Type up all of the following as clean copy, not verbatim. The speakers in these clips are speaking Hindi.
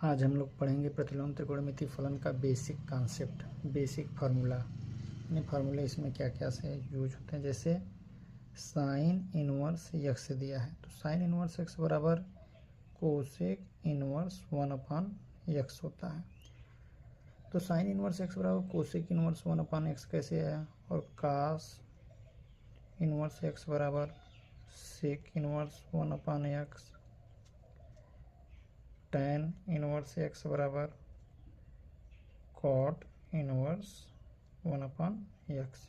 आज हम लोग पढ़ेंगे प्रतिलोम त्रिकोणमिति फलन का बेसिक कॉन्सेप्ट, बेसिक फार्मूला। यानी फार्मूले इसमें क्या क्या से यूज होते हैं। जैसे साइन इनवर्स यक्स से दिया है तो साइन इनवर्स एक्स बराबर कोसेक इनवर्स 1/x होता है। तो साइन इनवर्स एक्स बराबर कोसेक इनवर्स 1/x कैसे आया, और कास इनवर्स एक्स बराबर sec inverse 1/x, tan inverse x बराबर कॉट इनवर्स 1/x।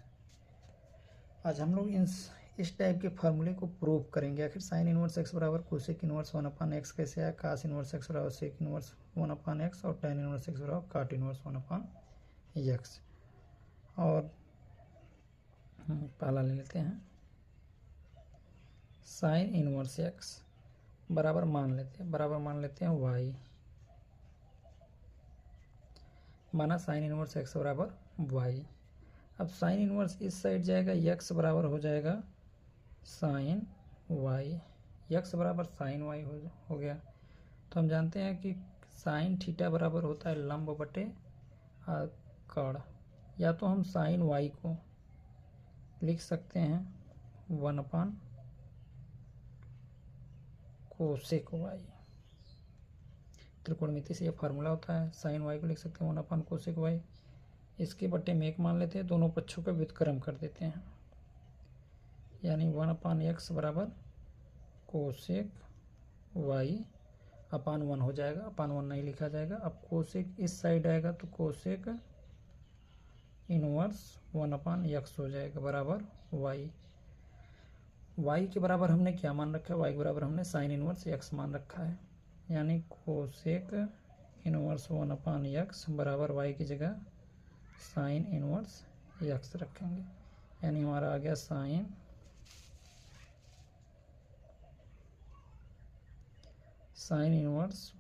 आज हम लोग इस टाइप के फार्मूले को प्रूव करेंगे। आखिर साइन इनवर्स एक्स बराबर कोसेक इनवर्स 1/x कैसे आया, कास इनवर्स एक्स बराबर सेक इनवर्स 1/x और tan इनवर्स एक्स बराबर काट इनवर्स 1/x। और पहला ले लेते हैं साइन इनवर्स एक्स बराबर मान लेते हैं y, माना साइन इनवर्स एक्स बराबर y। अब साइन इनवर्स इस साइड जाएगा, x बराबर हो जाएगा साइन y, x बराबर साइन y हो गया। तो हम जानते हैं कि साइन थीटा बराबर होता है लंब बटे कर्ण। या तो हम साइन y को लिख सकते हैं 1/कोसेक y, त्रिकोणमिति से यह फार्मूला होता है। साइन y को लिख सकते हैं 1/कोसेक y, इसके बटे में एक मान लेते हैं, दोनों पक्षों का व्युत्क्रम कर देते हैं, यानी 1/x बराबर कोसेक y अपान 1 हो जाएगा। अपान 1 नहीं लिखा जाएगा। अब कोसेक इस साइड आएगा तो कोसेक इनवर्स 1/x हो जाएगा बराबर y। y के बराबर हमने क्या मान रखा है, y के बराबर हमने साइन इनवर्स x मान रखा है, यानी कोसेक इनवर्स 1/x बराबर y की जगह साइन इनवर्स x रखेंगे, यानी हमारा आ गया साइन इनवर्स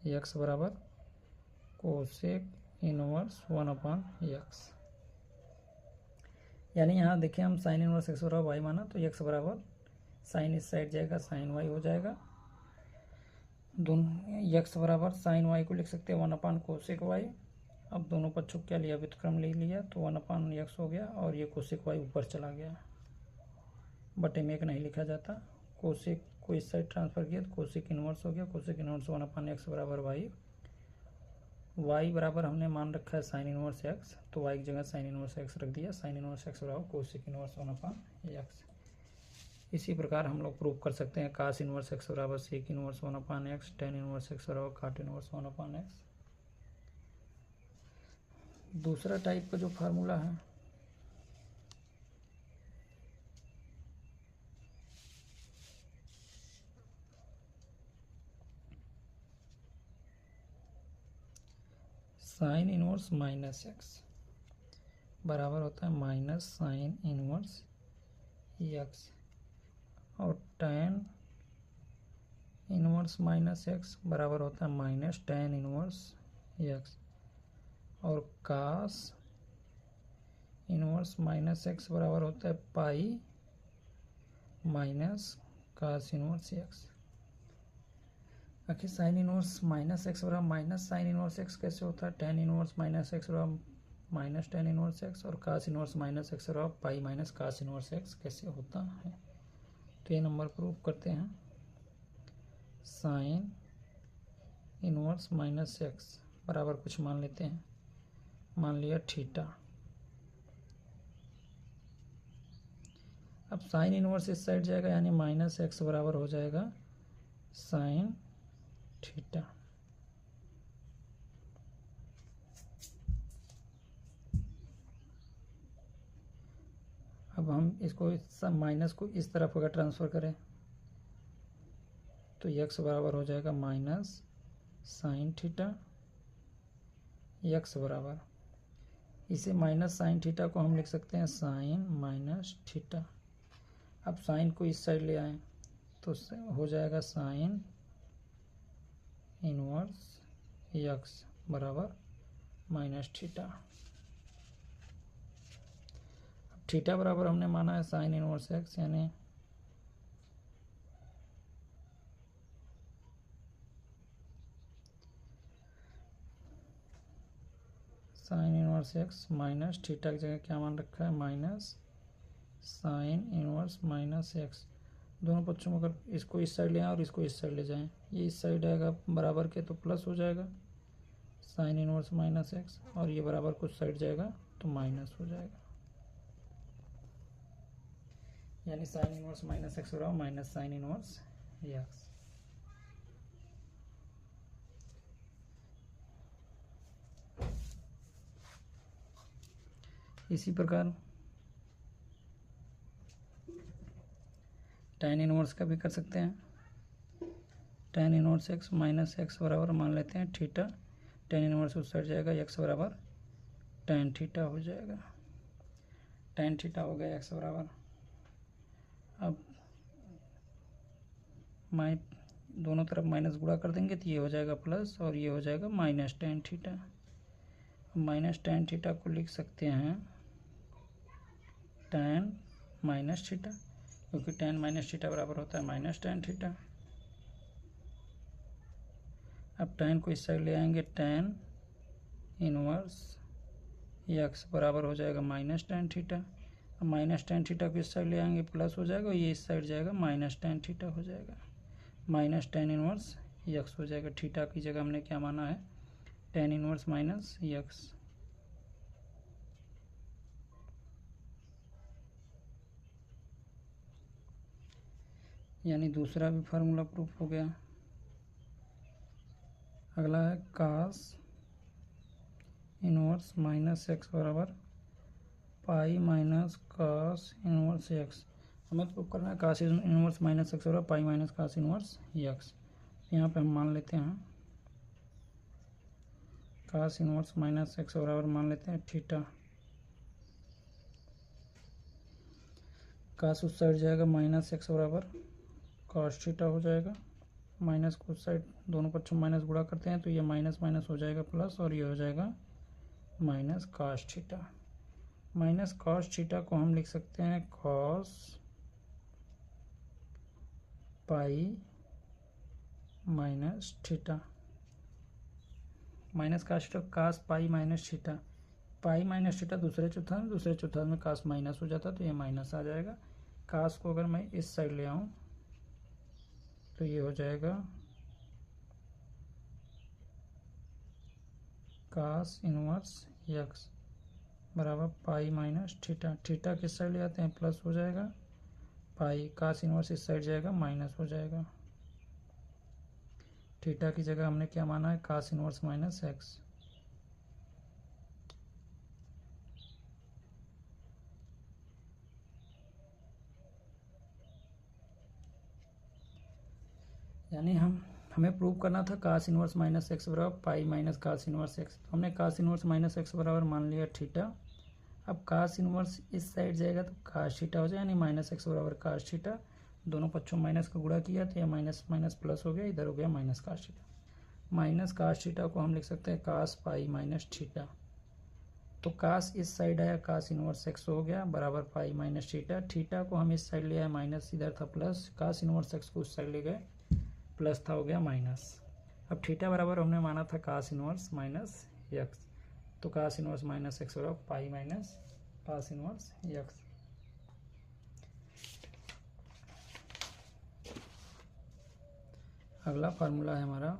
x बराबर कोसेक इनवर्स 1/x। यानी यहाँ देखिए हम साइन इनवर्स x बराबर y माना तो x बराबर साइन इस साइड जाएगा, साइन y हो जाएगा। दोनों x बराबर साइन y को लिख सकते हैं 1/कोसेक y। अब दोनों पक्षों क्या लिया, व्युत्क्रम ले लिया तो 1/x हो गया, और ये कोसेक y ऊपर चला गया, बटे में एक नहीं लिखा जाता। कोसेक को इस साइड ट्रांसफर किया तो कोसेक इनवर्स हो गया, कोसेक इनवर्स 1/x बराबर y बराबर हमने मान रखा है साइन इनवर्स x, तो y की जगह साइन इनवर्स x रख दिया। साइन इनवर्स x बराबर कोसेक इनवर्स 1/x। इसी प्रकार हम लोग प्रूव कर सकते हैं कास इनवर्स x बराबर sec inverse 1/x, tan inverse x बराबर काट इनवर्स 1/x। दूसरा टाइप का जो फार्मूला है साइन इनवर्स माइनस एक्स बराबर होता है माइनस साइन इनवर्स एक्स, और tan इनवर्स माइनस एक्स बराबर होता है माइनस tan इनवर्स एक्स, और कास इनवर्स माइनस एक्स बराबर होता है pi minus cos inverse X. आखिर साइन इनवर्स माइनस एक्स बराबर माइनस साइन इनवर्स एक्स कैसे होता है, tan इनवर्स माइनस एक्स बराबर माइनस tan इनवर्स एक्स, और कास इनवर्स माइनस एक्स बराबर pi minus cos inverse X कैसे होता है। तो ये नंबर प्रूव करते हैं। साइन इनवर्स माइनस एक्स बराबर कुछ मान लेते हैं, मान लिया थीटा। अब साइन इनवर्स इस साइड जाएगा, यानी माइनस एक्स बराबर हो जाएगा साइन थीटा। अब हम इसको माइनस को इस तरफ अगर ट्रांसफर करें तो x बराबर हो जाएगा माइनस साइन थीटा। x बराबर इसे माइनस साइन थीटा को हम लिख सकते हैं साइन माइनस थीटा। अब साइन को इस साइड ले आए तो हो जाएगा साइन इनवर्स x बराबर माइनस थीटा। अब थीटा बराबर हमने माना है साइन इनवर्स x, यानी sign inverse x minus theta की जगह क्या मान रखा है, minus sine inverse minus x. दोनों पक्षों में अगर इसको इस साइड ले आए और इसको इस साइड ले जाएं, ये इस साइड आएगा बराबर के तो प्लस हो जाएगा साइन इनवर्स माइनस एक्स, और ये बराबर कुछ साइड जाएगा तो माइनस हो जाएगा, यानी साइन इनवर्स माइनस एक्स बराबर माइनस साइन इनवर्स एक्स। इसी प्रकार tan इनवर्स का भी कर सकते हैं। tan inverse x minus x बराबर मान लेते हैं थीटा, tan इनवर्स उस साइड जाएगा, x बराबर tan थीटा हो जाएगा, tan थीटा हो गया x बराबर। अब दोनों तरफ माइनस गुणा कर देंगे तो ये हो जाएगा प्लस और ये हो जाएगा minus tan theta. Minus tan theta को लिख सकते हैं tan माइनस थीटा, क्योंकि tan माइनस थीटा बराबर होता है माइनस tan थीटा। अब tan को इस साइड ले आएंगे, tan इनवर्स एक्स बराबर हो जाएगा माइनस tan थीटा। अब माइनस tan थीटा को इस साइड ले आएंगे प्लस हो जाएगा, और ये इस साइड जाएगा माइनस tan थीटा हो जाएगा, माइनस tan इनवर्स एक्स हो जाएगा। थीटा की जगह हमने क्या माना है, tan इनवर्स माइनस एक्स। यानी दूसरा भी फार्मूला प्रूफ हो गया। अगला है कास इनवर्स माइनस एक्स बराबर pi minus cos inverse X. हमें प्रूफ करना है कास इनवर्स माइनस एक्स बराबर pi minus cos inverse X. यहाँ पे हम मान लेते हैं कास इनवर्स माइनस एक्स बराबर मान लेते हैं थीटा। कास उस साइड जाएगा माइनस एक्स बराबर कॉस थीटा हो जाएगा, माइनस को उस साइड दोनों पक्षों माइनस गुणा करते हैं तो ये माइनस माइनस हो जाएगा प्लस, और ये हो जाएगा minus cos theta. Minus cos theta को हम लिख सकते हैं cos pi minus theta. Minus cos theta cos pi minus theta, pi minus theta दूसरे चौथाई में कास माइनस हो जाता तो ये माइनस आ जाएगा। कास को अगर मैं इस साइड ले आऊँ तो ये हो जाएगा कास इनवर्स एक्स बराबर पाई माइनस थीटा। थीटा किस साइड ले आते हैं प्लस हो जाएगा, पाई कास इनवर्स इस साइड जाएगा माइनस हो जाएगा। थीटा की जगह हमने क्या माना है, कास इनवर्स माइनस एक्स। यानी हमें प्रूव करना था कास इनवर्स माइनस एक्स बराबर pi minus cos inverse X. तो हमने कास इनवर्स माइनस एक्स बराबर मान लिया थीटा। अब कास इनवर्स इस साइड जाएगा तो कास थीटा हो जाएगा, यानी माइनस एक्स बराबर कास थीटा। दोनों पक्षों माइनस का गुणा किया तो यह माइनस माइनस प्लस हो गया, इधर हो गया minus cos theta. Minus cos theta को हम लिख सकते हैं कास पाई माइनस थीटा। तो कास इस साइड आया, कास इनवर्स एक्स हो गया बराबर पाई माइनस थीटा। थीटा को हम इस साइड ले आए, माइनस इधर था प्लस, कास इनवर्स एक्स को उस साइड ले गए, प्लस था हो गया माइनस। अब थीटा बराबर हमने माना था कास इनवर्स माइनस एक्स, तो कास इनवर्स माइनस एक्स बराबर pi minus cos inverse x. अगला फार्मूला है हमारा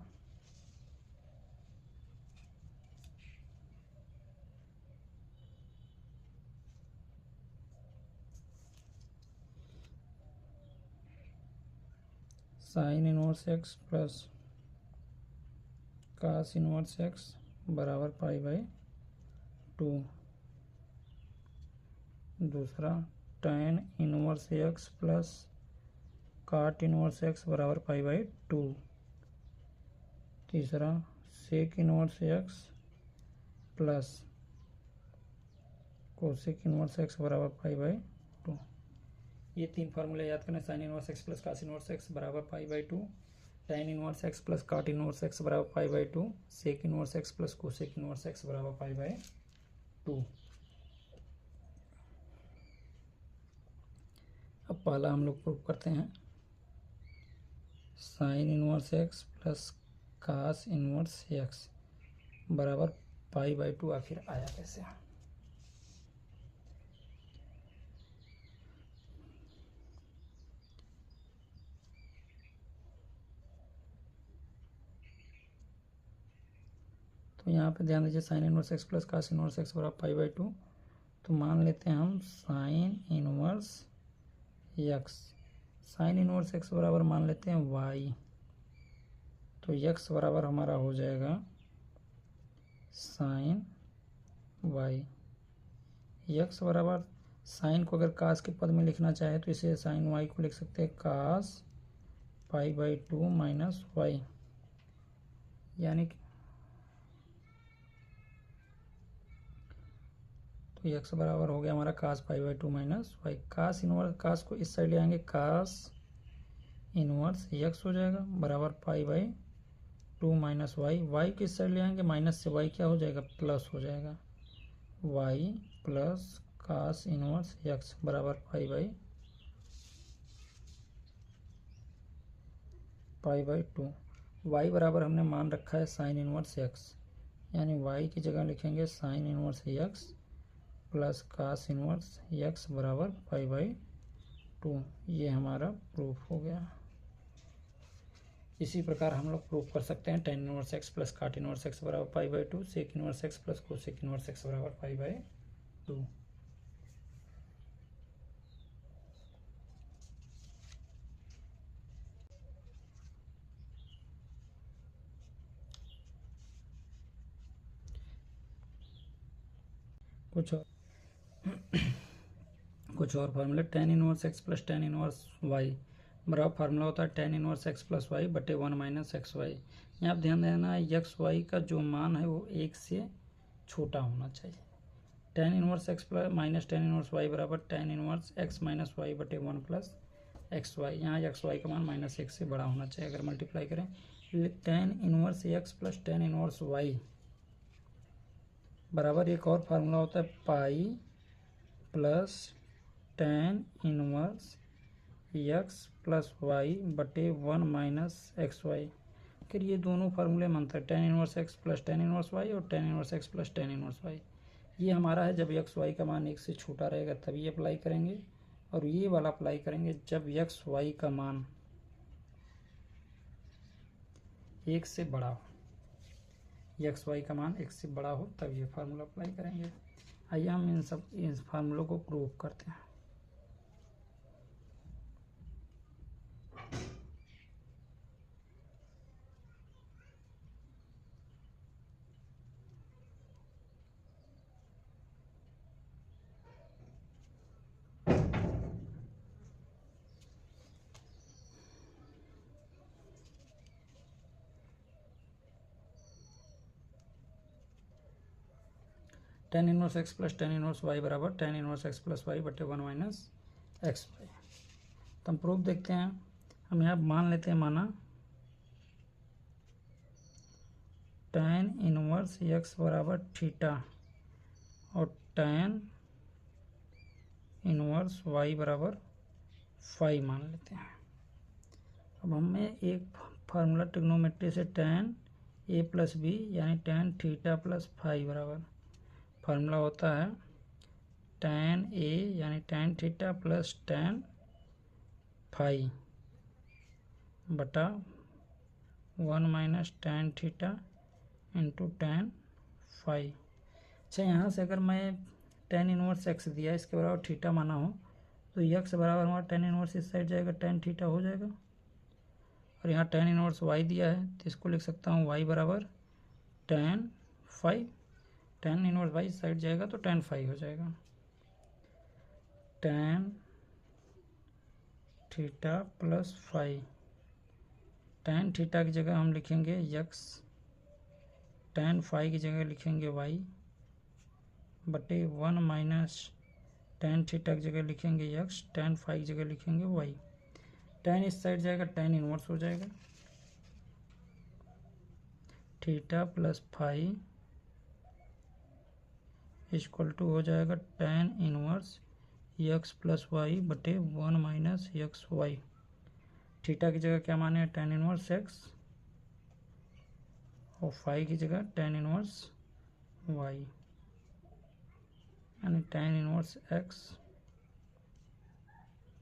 sine inverse x plus cos inverse x बराबर पाई बाई 2। दूसरा tan inverse x plus cot inverse x बराबर पाई बाई 2। तीसरा sec inverse x plus cosec inverse x बराबर पाई बाई 2। ये तीन फार्मूले याद करना, sine inverse x plus cos inverse x बराबर pi by 2, tan inverse x plus cot inverse x बराबर pi by 2, sec inverse x plus cosec inverse x बराबर पाई बाई 2। अब पहला हम लोग प्रूव करते हैं, sine inverse x plus cos inverse x बराबर पाई/2 आखिर आया कैसे। तो यहाँ पे ध्यान दीजिए sine inverse x plus cos inverse x बराबर पाई/2। तो मान लेते हैं हम sine inverse X, sine inverse x बराबर मान लेते हैं वाई। तो एक्स बराबर हमारा हो जाएगा साइन वाई। एक्स बराबर साइन को अगर कास के पद में लिखना चाहे तो इसे साइन वाई को लिख सकते हैं कास पाई/2 माइनस वाई, यानी कि तो एक्स बराबर हो गया हमारा कास पाई/2 माइनस वाई। कास इनवर्स, कास को इस साइड ले आएंगे, कास इनवर्स एक्स हो जाएगा बराबर पाई/2 माइनस वाई। वाई को इस साइड ले आएंगे, माइनस से वाई क्या हो जाएगा, प्लस हो जाएगा, Y plus cos inverse x बराबर पाई/2। वाई बराबर हमने मान रखा है साइन इनवर्स एक्स, यानी वाई की जगह लिखेंगे sine inverse x plus cos inverse x बराबर पाई/2। ये हमारा प्रूफ हो गया। इसी प्रकार हम लोग प्रूफ कर सकते हैं tan inverse x plus cot inverse x बराबर pi, sec inverse x plus cosec inverse x बराबर पाई/2। कुछ और फार्मूले, tan inverse x plus tan inverse Y बराबर फार्मूला होता है tan inverse x plus Y बटे 1 माइनस एक्स वाई। यहाँ आप ध्यान देना एक्स वाई का जो मान है वो 1 से छोटा होना चाहिए। Tan inverse x plus minus tan inverse Y बराबर tan inverse x minus y बटे 1 प्लस एक्स वाई। यहाँ एक्स वाई का मान -1 से बड़ा होना चाहिए। अगर मल्टीप्लाई करें tan inverse x plus tan inverse Y बराबर एक और फार्मूला होता है pi plus tan inverse x plus Y बटे 1 माइनस एक्स वाई। फिर ये दोनों फार्मूले मानते हैं tan inverse x plus tan inverse y और tan inverse x plus tan inverse y. ये हमारा है जब एक्स वाई का मान 1 से छोटा रहेगा तभी अप्लाई करेंगे, और ये वाला अप्लाई करेंगे जब एक्स वाई का मान 1 से बड़ा हो। एक्स वाई का मान 1 से बड़ा हो तब ये फार्मूला अप्लाई करेंगे। आइए हम इन फार्मूलों को प्रूव करते हैं। Tan inverse x plus tan inverse Y बराबर tan inverse x plus Y बटे 1 माइनस एक्स वाई। तो हम प्रूफ देखते हैं। हम यहाँ मान लेते हैं, माना टेन इनवर्स एक्स बराबर थीटा और टेन इनवर्स वाई बराबर फाई मान लेते हैं। अब हमें एक फार्मूला ट्रिग्नोमेट्री से टेन ए प्लस बी यानी टेन थीटा प्लस फाई बराबर फार्मूला होता है टेन ए यानी tan theta plus tan phi बटा 1 minus tan theta into tan phi. अच्छा, यहाँ से अगर मैं टेन इनवर्स एक्स दिया इसके बराबर थीटा माना हो तो एक्स बराबर हमारा टेन इनवर्स इस साइड जाएगा, टेन थीटा हो जाएगा। और यहाँ टेन इनवर्स वाई दिया है तो इसको लिख सकता हूँ वाई बराबर tan phi. Tan inverse Y इस साइड जाएगा तो टेन फाई हो जाएगा। Tan theta plus phi, tan theta की जगह हम लिखेंगे एक्स, टेन फाई की जगह लिखेंगे वाई बटे 1 माइनस टेन थीटा की जगह लिखेंगे एक्स, टेन फाई की जगह लिखेंगे वाई। टेन इस साइड जाएगा, टेन इनवर्स हो जाएगा। Theta plus phi equal to हो जाएगा tan inverse x plus Y बटे 1 माइनस एक्स वाई। थीटा की जगह क्या माने, टेन इनवर्स एक्स, और फाई की जगह टेन इनवर्स वाई, यानी tan inverse x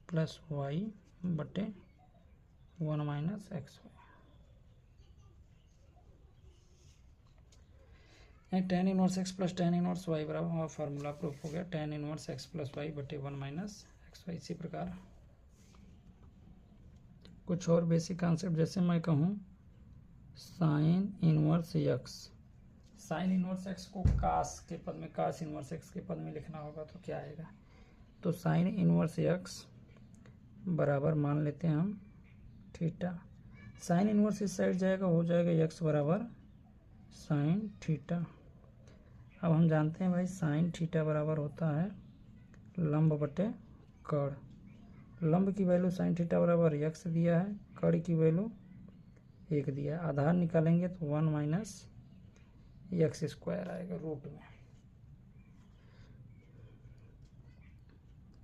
plus Y बटे 1 माइनस एक्स वाई, यानी tan inverse x plus tan inverse Y बराबर हमारा फार्मूला प्रूफ हो गया tan inverse x plus Y बटे 1 माइनस एक्स वाई। इसी प्रकार कुछ और बेसिक कॉन्सेप्ट, जैसे मैं कहूँ sign inverse X, sine inverse x को कास के पद में, कास इनवर्स एक्स के पद में लिखना होगा तो क्या आएगा, तो साइन इनवर्स एक्स बराबर मान लेते हैं हम थीटा, साइन इनवर्स इस साइड जाएगा, हो जाएगा एक्स बराबर साइन थीटा। अब हम जानते हैं भाई साइन थीटा बराबर होता है लंब बटे कड़, लंब की वैल्यू साइन थीटा बराबर एक्स दिया है, कड़ की वैल्यू 1 दिया है, आधार निकालेंगे तो 1 माइनस एक्स स्क्वायर आएगा रूट में,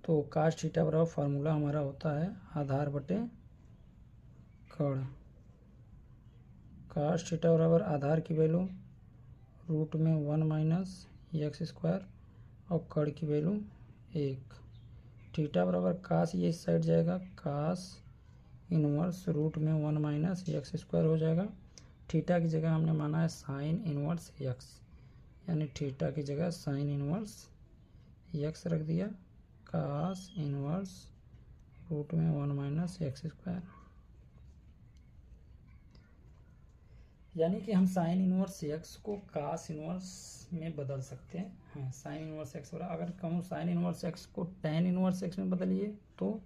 तो कास थीटा बराबर फार्मूला हमारा होता है आधार बटे कड़, कास थीटा बराबर आधार की वैल्यू रूट में 1 माइनस एक्स स्क्वायर और कड़ की वैल्यू 1, थीटा बराबर कास, ये इस साइड जाएगा, कास इनवर्स रूट में 1 माइनस एक्स स्क्वायर हो जाएगा, थीटा की जगह हमने माना है साइन इनवर्स एक्स, यानी थीटा की जगह साइन इनवर्स एक्स रख दिया, कास इनवर्स रूट में 1 माइनस एक्स स्क्वायर, यानी कि हम साइन इनवर्स एक्स को कास इनवर्स में बदल सकते हैं। साइन इनवर्स एक्स, अगर कहूँ साइन इनवर्स एक्स को टैन इनवर्स एक्स में बदलिए तो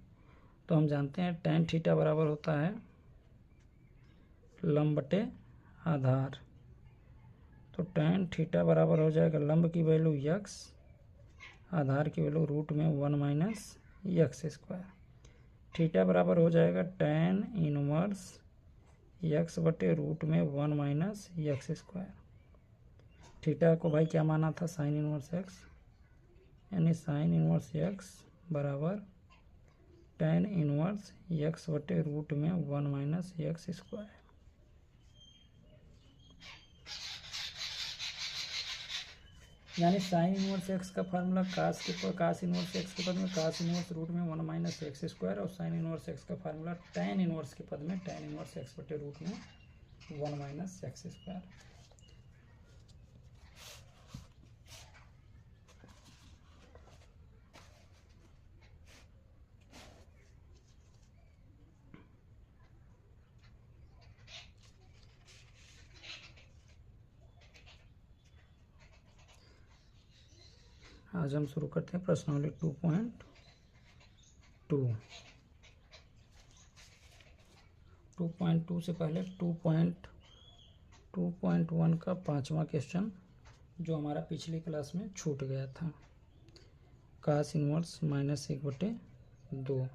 हम जानते हैं टैन थीटा बराबर होता है लंब बटे आधार, तो टैन थीटा बराबर हो जाएगा लंब की वैल्यू एक्स, आधार की वैल्यू रूट में 1 माइनस एक्स स्क्वायर, थीटा बराबर हो जाएगा टैन इनवर्स एक्स बटे रूट में 1 माइनस एक्स स्क्वायर, थीटा को भाई क्या माना था साइन इनवर्स एक्स, यानी साइन इनवर्स एक्स बराबर टैन इनवर्स एक्स बटे रूट में 1 माइनस एक्स स्क्वायर। यानी साइन इनवर्स एक्स का फार्मूला कास इनवर्स एक्स के पद में कास इनवर्स रूट में 1 माइनस एक्स स्क्वायर, और साइन इनवर्स एक्स का फार्मूला टैन इनवर्स के पद में टैन इनवर्स एक्स बटे रूट में 1 माइनस एक्स स्क्वायर। आज हम शुरू करते हैं प्रश्नावली 2.2 से पहले 2.1 का 5वां क्वेश्चन जो हमारा पिछली क्लास में छूट गया था, कास इनवर्स -1/2,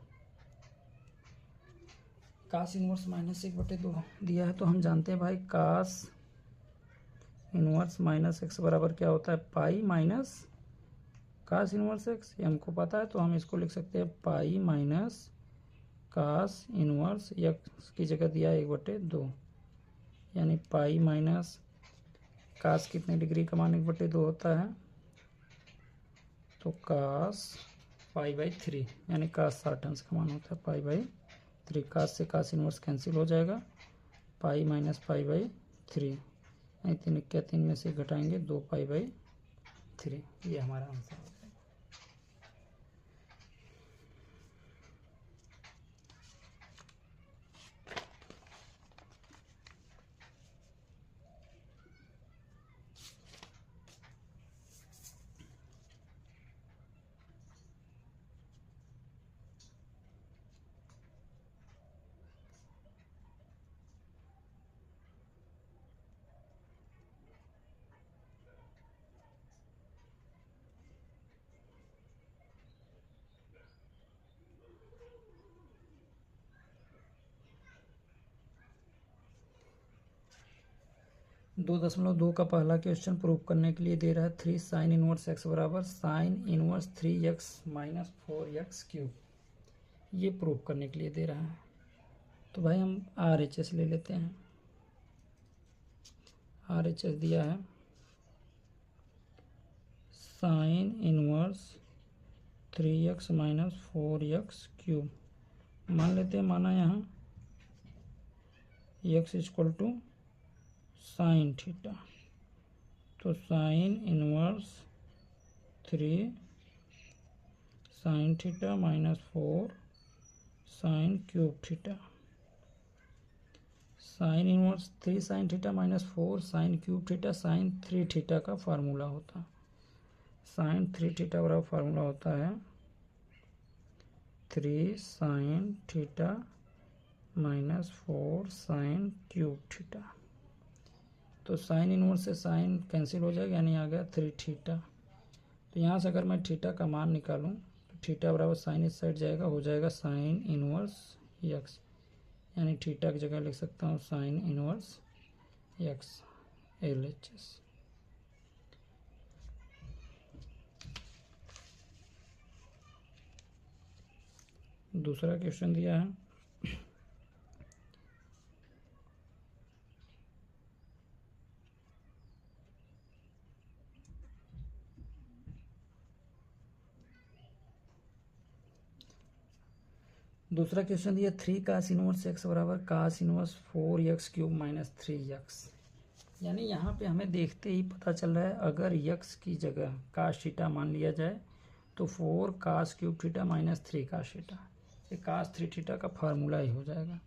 कास इनवर्स -1/2 दिया है, तो हम जानते हैं भाई कास इनवर्स माइनस एक्स बराबर क्या होता है, pi minus cos inverse x, ये हमको पता है, तो हम इसको लिख सकते हैं pi minus cos inverse x की जगह दिया 1/2, यानी पाई माइनस कास कितने डिग्री का मान 1/2 होता है, तो कास पाई/3, यानी कास 60 अंश का मान होता है पाई/3, कास से कास इनवर्स कैंसिल हो जाएगा, पाई माइनस पाई/3, यानी 3 क्या 3 में से घटाएंगे 2 पाई/3, ये हमारा आंसर हो जाएगा। दो 2.2 का पहला क्वेश्चन प्रूव करने के लिए दे रहा है 3 साइन इनवर्स एक्स बराबर sine inverse 3x minus 4x cube, ये प्रूव करने के लिए दे रहा है। तो भाई हम RHS ले लेते हैं, RHS दिया है sine inverse 3x minus 4x cube. मान लेते हैं, माना यहाँ x equal to sine theta, तो sine inverse 3 sine theta minus 4 sine cube theta. Sine inverse 3 sine theta minus 4 sine cube theta sine 3 theta का फार्मूला होता है। साइन 3 थीटा बराबर फार्मूला होता है 3 sine theta minus 4 sine cube theta. तो साइन इनवर्स से साइन कैंसिल हो जाएगा, यानी आ गया 3 थीटा। तो यहाँ से अगर मैं थीटा का मान निकालूँ तो थीटा बराबर साइन इस साइड जाएगा, हो जाएगा साइन इनवर्स एक्स, यानी थीटा की जगह लिख सकता हूँ साइन इनवर्स एक्स LHS। दूसरा क्वेश्चन दिया है, दूसरा क्वेश्चन दिया 3 कास इनवर्स एक्स बराबर कास inverse 4x cube minus 3x। यानी यहाँ पे हमें देखते ही पता चल रहा है, अगर x की जगह कास थीटा मान लिया जाए तो 4 cos cube theta minus 3 cos theta, ये कास 3 थीटा का फार्मूला ही हो जाएगा।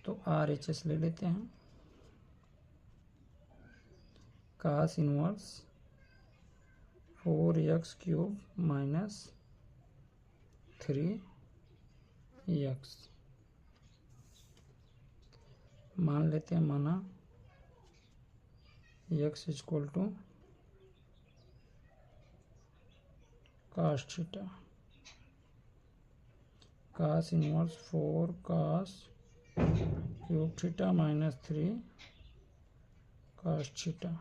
तो RHS ले लेते हैं, कास inverse 4x cube minus 3x। मान लेते हैं, माना x equal to cos theta, cos inverse 4 cos cube theta minus 3 cos theta.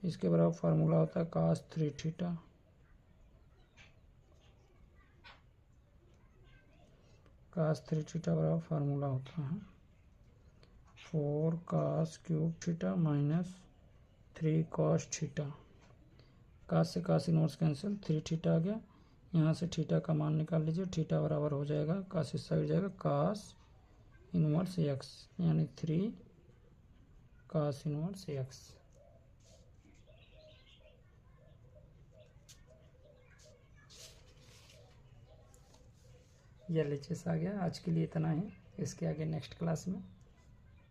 इसके बराबर फार्मूला होता है कास 3 थीटा। कास 3 थीटा बराबर फार्मूला होता है 4 cos cube theta minus 3 cos theta. Cos से कास इनवर्स कैंसिल, 3 थीटा आ गया, यहाँ से थीटा का मान निकाल लीजिए। थीटा बराबर हो जाएगा, कास इस साइड जाएगा, कास इनवर्स एक्स, यानी 3 कास इनवर्स एक्स। यह LHS आ गया। आज के लिए इतना ही, इसके आगे नेक्स्ट क्लास में